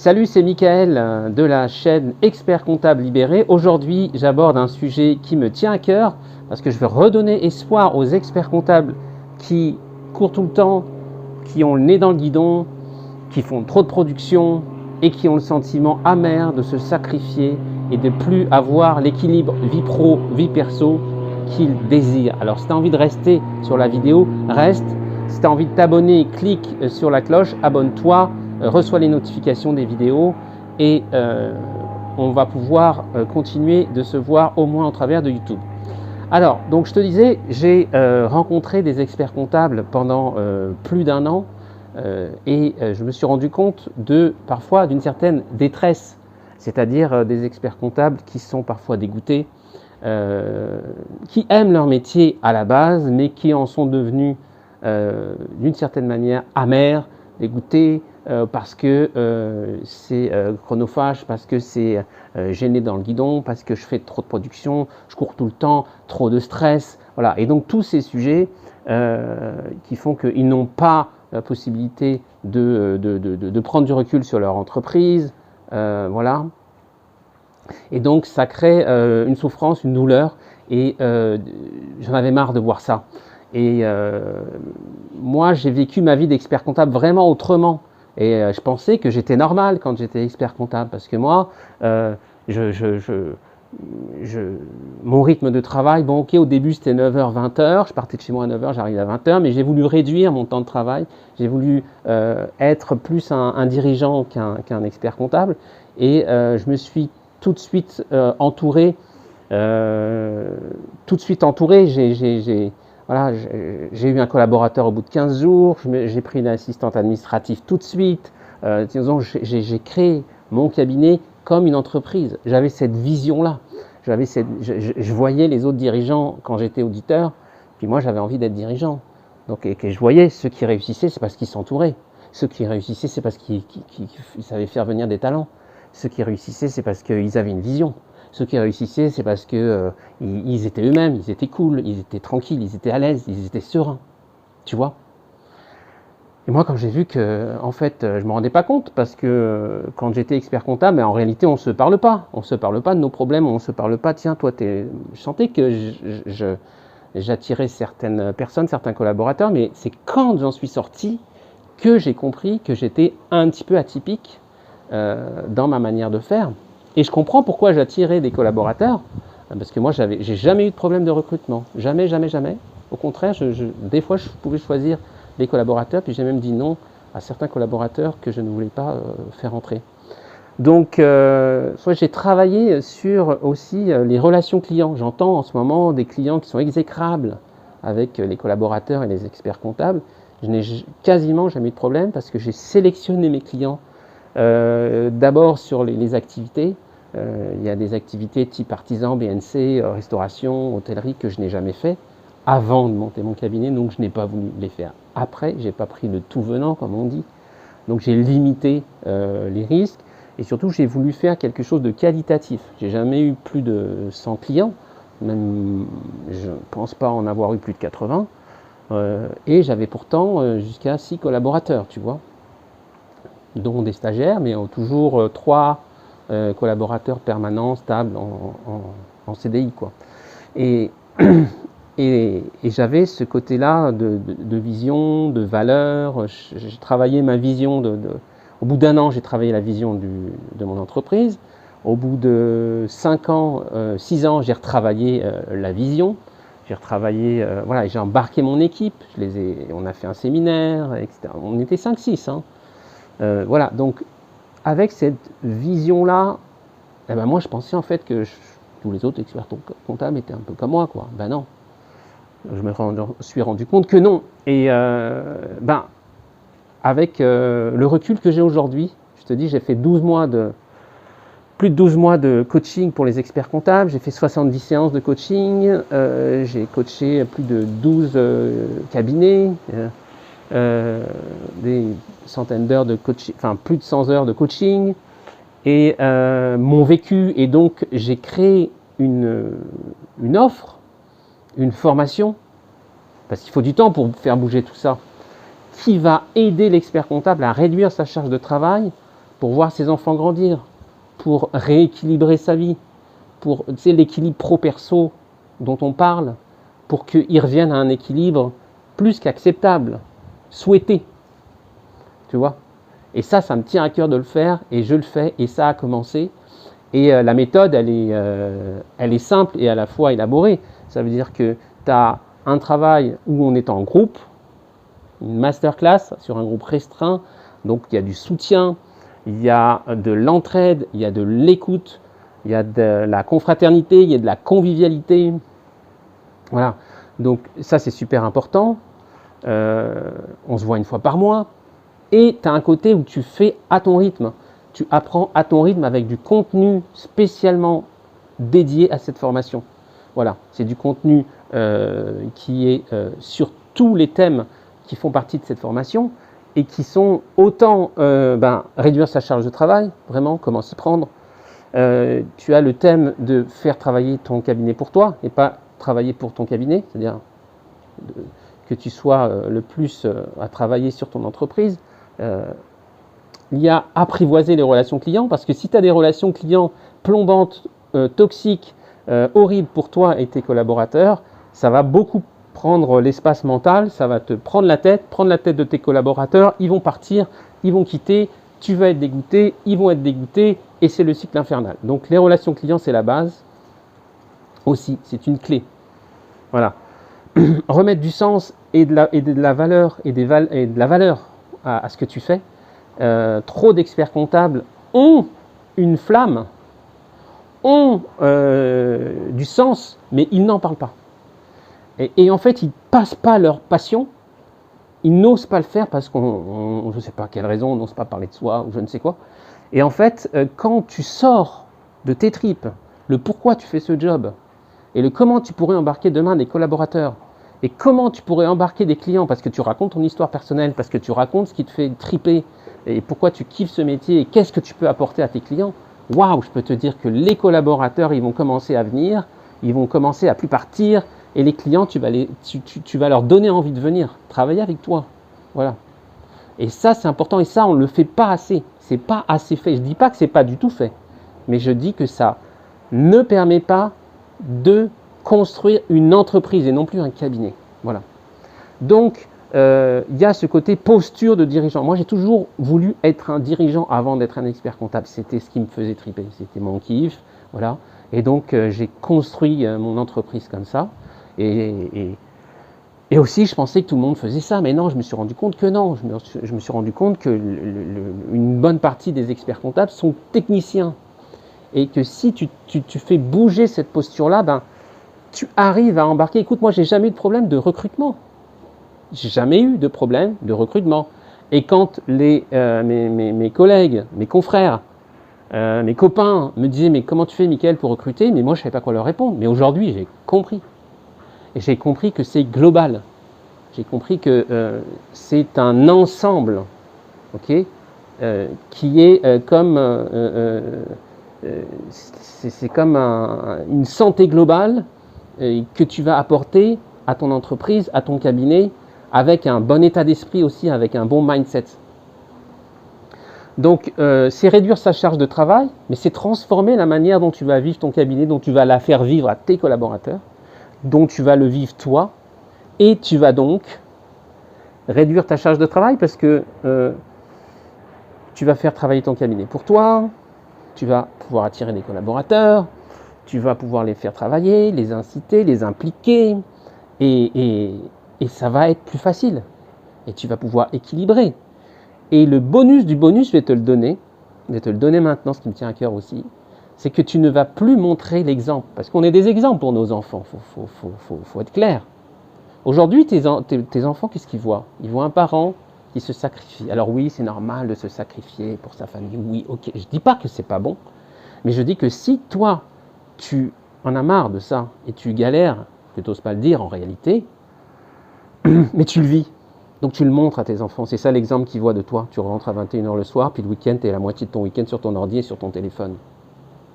Salut, c'est Michael de la chaîne Expert Comptable Libéré. Aujourd'hui, j'aborde un sujet qui me tient à cœur parce que je veux redonner espoir aux experts comptables qui courent tout le temps, qui ont le nez dans le guidon, qui font trop de production et qui ont le sentiment amer de se sacrifier et de plus avoir l'équilibre vie pro, vie perso qu'ils désirent. Alors, si tu as envie de rester sur la vidéo, reste. Si tu as envie de t'abonner, clique sur la cloche, abonne-toi. Reçois les notifications des vidéos et on va pouvoir continuer de se voir au moins au travers de YouTube. Alors, donc je te disais, j'ai rencontré des experts comptables pendant plus d'un an et je me suis rendu compte parfois d'une certaine détresse, c'est-à-dire des experts comptables qui sont parfois dégoûtés, qui aiment leur métier à la base, mais qui en sont devenus d'une certaine manière amers, dégoûtés, parce que c'est chronophage, parce que c'est gêné dans le guidon, parce que je fais trop de production, je cours tout le temps, trop de stress, voilà. Et donc tous ces sujets qui font qu'ils n'ont pas la possibilité de prendre du recul sur leur entreprise, voilà. Et donc ça crée une souffrance, une douleur, et j'en avais marre de voir ça. Et moi, j'ai vécu ma vie d'expert comptable vraiment autrement. Et je pensais que j'étais normal quand j'étais expert comptable, parce que moi, mon rythme de travail, bon ok, au début c'était 9h, 20h, je partais de chez moi à 9h, j'arrivais à 20h, mais j'ai voulu réduire mon temps de travail, j'ai voulu être plus un dirigeant qu'un expert comptable, et je me suis tout de suite entouré, voilà, j'ai eu un collaborateur au bout de 15 jours, j'ai pris une assistante administrative tout de suite. J'ai créé mon cabinet comme une entreprise. J'avais cette vision-là. Je voyais les autres dirigeants quand j'étais auditeur, puis moi j'avais envie d'être dirigeant. Donc, et que je voyais ceux qui réussissaient, c'est parce qu'ils s'entouraient. Ceux qui réussissaient, c'est parce qu'ils savaient faire venir des talents. Ceux qui réussissaient, c'est parce qu'ils avaient une vision. Ceux qui réussissaient, c'est parce que ils étaient eux-mêmes, ils étaient cool, ils étaient tranquilles, ils étaient à l'aise, ils étaient sereins. Tu vois? Et moi, quand j'ai vu que, en fait, je me rendais pas compte, parce que quand j'étais expert comptable, mais en réalité, on se parle pas. On se parle pas de nos problèmes, on se parle pas. Tiens, toi, je sentais que j'attirais certaines personnes, certains collaborateurs, mais c'est quand j'en suis sorti que j'ai compris que j'étais un petit peu atypique dans ma manière de faire. Et je comprends pourquoi j'attirais des collaborateurs, parce que moi, j'ai jamais eu de problème de recrutement. Jamais, jamais, jamais. Au contraire, des fois, je pouvais choisir des collaborateurs, puis j'ai même dit non à certains collaborateurs que je ne voulais pas faire entrer. Donc, j'ai travaillé sur aussi les relations clients. J'entends en ce moment des clients qui sont exécrables avec les collaborateurs et les experts comptables. Je n'ai quasiment jamais eu de problème parce que j'ai sélectionné mes clients d'abord sur les activités. Il y a des activités type artisan, BNC, restauration, hôtellerie que je n'ai jamais fait avant de monter mon cabinet, donc je n'ai pas voulu les faire. Après, je n'ai pas pris le tout venant, comme on dit. Donc j'ai limité les risques et surtout j'ai voulu faire quelque chose de qualitatif. J'ai jamais eu plus de 100 clients, même je ne pense pas en avoir eu plus de 80. Et j'avais pourtant jusqu'à 6 collaborateurs, tu vois, dont des stagiaires, mais toujours 3 collaborateurs permanents, stables, en CDI, quoi. Et j'avais ce côté-là de vision, de valeur. J'ai travaillé ma vision. Au bout d'un an, j'ai travaillé la vision de mon entreprise. Au bout de 6 ans, j'ai retravaillé la vision. J'ai retravaillé, voilà, j'ai embarqué mon équipe. On a fait un séminaire, etc. On était 5-6. Voilà, donc avec cette vision-là, eh ben moi je pensais en fait que tous les autres experts comptables étaient un peu comme moi, quoi. Ben non, je me suis rendu compte que non. Et avec le recul que j'ai aujourd'hui, je te dis, j'ai fait plus de 12 mois de coaching pour les experts comptables, j'ai fait 70 séances de coaching, j'ai coaché plus de 12 cabinets, des centaines d'heures de coaching, enfin plus de 100 heures de coaching, et mon vécu, et donc j'ai créé une offre, une formation, parce qu'il faut du temps pour faire bouger tout ça, qui va aider l'expert comptable à réduire sa charge de travail pour voir ses enfants grandir, pour rééquilibrer sa vie, pour l'équilibre pro-perso dont on parle, pour qu'il revienne à un équilibre plus qu'acceptable, souhaité. Tu vois? Et ça me tient à cœur de le faire, et je le fais, et ça a commencé. Et la méthode, elle est simple et à la fois élaborée. Ça veut dire que tu as un travail où on est en groupe, une masterclass sur un groupe restreint, donc il y a du soutien, il y a de l'entraide, il y a de l'écoute, il y a de la confraternité, il y a de la convivialité. Voilà, donc ça c'est super important. On se voit une fois par mois. Et tu as un côté où tu fais à ton rythme. Tu apprends à ton rythme avec du contenu spécialement dédié à cette formation. Voilà, c'est du contenu qui est sur tous les thèmes qui font partie de cette formation et qui sont autant réduire sa charge de travail, vraiment, comment s'y prendre. Tu as le thème de faire travailler ton cabinet pour toi et pas travailler pour ton cabinet, c'est-à-dire que tu sois le plus à travailler sur ton entreprise. Il y a apprivoiser les relations clients, parce que si tu as des relations clients plombantes, toxiques, horribles pour toi et tes collaborateurs, ça va beaucoup prendre l'espace mental, ça va te prendre la tête de tes collaborateurs, ils vont partir, ils vont quitter, tu vas être dégoûté, ils vont être dégoûtés, et c'est le cycle infernal. Donc les relations clients, c'est la base aussi, c'est une clé. Voilà. Remettre du sens et de la valeur et de la valeur à ce que tu fais. Trop d'experts comptables ont une flamme, ont du sens, mais ils n'en parlent pas. Et en fait, ils ne passent pas leur passion, ils n'osent pas le faire parce qu'on, je ne sais pas quelle raison, on n'ose pas parler de soi ou je ne sais quoi. Et en fait, quand tu sors de tes tripes, le pourquoi tu fais ce job, et le comment tu pourrais embarquer demain des collaborateurs, et comment tu pourrais embarquer des clients, parce que tu racontes ton histoire personnelle, parce que tu racontes ce qui te fait triper, et pourquoi tu kiffes ce métier, et qu'est-ce que tu peux apporter à tes clients, waouh, je peux te dire que les collaborateurs, ils vont commencer à venir, ils vont commencer à plus partir, et les clients, tu vas leur donner envie de venir travailler avec toi. Voilà. Et ça, c'est important, et ça, on ne le fait pas assez. C'est pas assez fait. Je ne dis pas que c'est pas du tout fait, mais je dis que ça ne permet pas de construire une entreprise et non plus un cabinet. Voilà. Donc, il y a ce côté posture de dirigeant. Moi, j'ai toujours voulu être un dirigeant avant d'être un expert comptable. C'était ce qui me faisait triper. C'était mon kiff. Voilà. Et donc, j'ai construit mon entreprise comme ça. Et aussi, je pensais que tout le monde faisait ça. Mais non, je me suis rendu compte que non. Je me suis rendu compte que une bonne partie des experts comptables sont techniciens. Et que si tu fais bouger cette posture-là, ben, tu arrives à embarquer. Écoute, moi, j'ai jamais eu de problème de recrutement. J'ai jamais eu de problème de recrutement. Et quand mes collègues, mes confrères, mes copains me disaient « Mais comment tu fais, Mickaël, pour recruter ?» Mais moi, je ne savais pas quoi leur répondre. Mais aujourd'hui, j'ai compris. Et j'ai compris que c'est global. J'ai compris que c'est un ensemble, okay, qui est comme... c'est comme une santé globale que tu vas apporter à ton entreprise, à ton cabinet, avec un bon état d'esprit aussi, avec un bon mindset. Donc, c'est réduire sa charge de travail, mais c'est transformer la manière dont tu vas vivre ton cabinet, dont tu vas la faire vivre à tes collaborateurs, dont tu vas le vivre toi, et tu vas donc réduire ta charge de travail parce que tu vas faire travailler ton cabinet pour toi, tu vas pouvoir attirer des collaborateurs, tu vas pouvoir les faire travailler, les inciter, les impliquer, et ça va être plus facile. Et tu vas pouvoir équilibrer. Et le bonus du bonus, je vais te le donner maintenant, ce qui me tient à cœur aussi, c'est que tu ne vas plus montrer l'exemple. Parce qu'on est des exemples pour nos enfants, faut être clair. Aujourd'hui, tes enfants, qu'est-ce qu'ils voient? Ils voient un parent qui se sacrifie. Alors oui, c'est normal de se sacrifier pour sa famille. Oui, ok. Je ne dis pas que c'est pas bon, mais je dis que si toi, tu en as marre de ça et tu galères, que tu n'oses pas le dire en réalité, mais tu le vis. Donc tu le montres à tes enfants. C'est ça l'exemple qu'ils voient de toi. Tu rentres à 21h le soir, puis le week-end, tu es la moitié de ton week-end sur ton ordi et sur ton téléphone.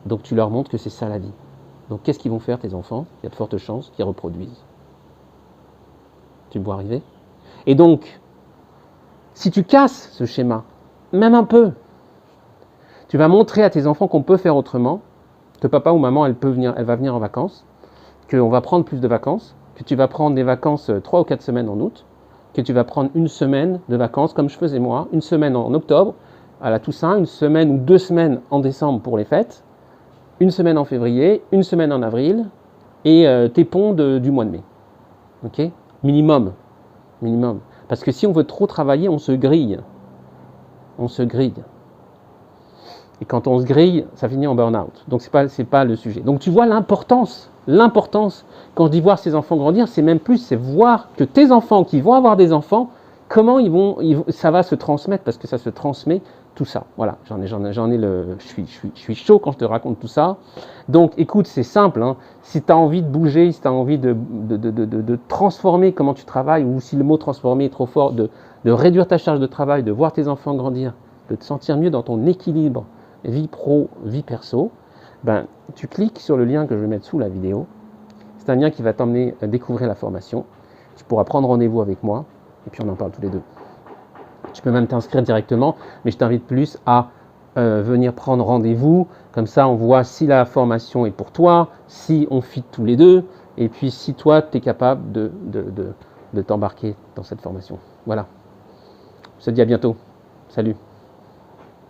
Donc tu leur montres que c'est ça la vie. Donc qu'est-ce qu'ils vont faire tes enfants? Il y a de fortes chances qu'ils reproduisent. Tu me vois arriver? Et donc, si tu casses ce schéma, même un peu, Tu vas montrer à tes enfants qu'on peut faire autrement, que papa ou maman, elle va venir en vacances, qu'on va prendre plus de vacances, que tu vas prendre des vacances 3 ou 4 semaines en août, que tu vas prendre une semaine de vacances, comme je faisais moi, une semaine en octobre, à la Toussaint, une semaine ou 2 semaines en décembre pour les fêtes, une semaine en février, une semaine en avril, et tes ponts du mois de mai. Ok ? Minimum. Minimum. Parce que si on veut trop travailler, on se grille. On se grille. Et quand on se grille, ça finit en burn-out. Donc c'est pas le sujet. Donc tu vois l'importance. L'importance, quand je dis voir ses enfants grandir, c'est même plus, c'est voir que tes enfants qui vont avoir des enfants, comment ça va se transmettre, parce que ça se transmet tout ça. Voilà, je suis chaud quand je te raconte tout ça. Donc écoute, c'est simple, hein. Si tu as envie de bouger, si tu as envie de transformer comment tu travailles, ou si le mot transformer est trop fort, de réduire ta charge de travail, de voir tes enfants grandir, de te sentir mieux dans ton équilibre, vie pro, vie perso, ben, tu cliques sur le lien que je vais mettre sous la vidéo. C'est un lien qui va t'emmener à découvrir la formation. Tu pourras prendre rendez-vous avec moi, et puis on en parle tous les deux. Tu peux même t'inscrire directement, mais je t'invite plus à venir prendre rendez-vous. Comme ça, on voit si la formation est pour toi, si on fit tous les deux, et puis si toi, tu es capable de t'embarquer dans cette formation. Voilà. Je te dis à bientôt. Salut.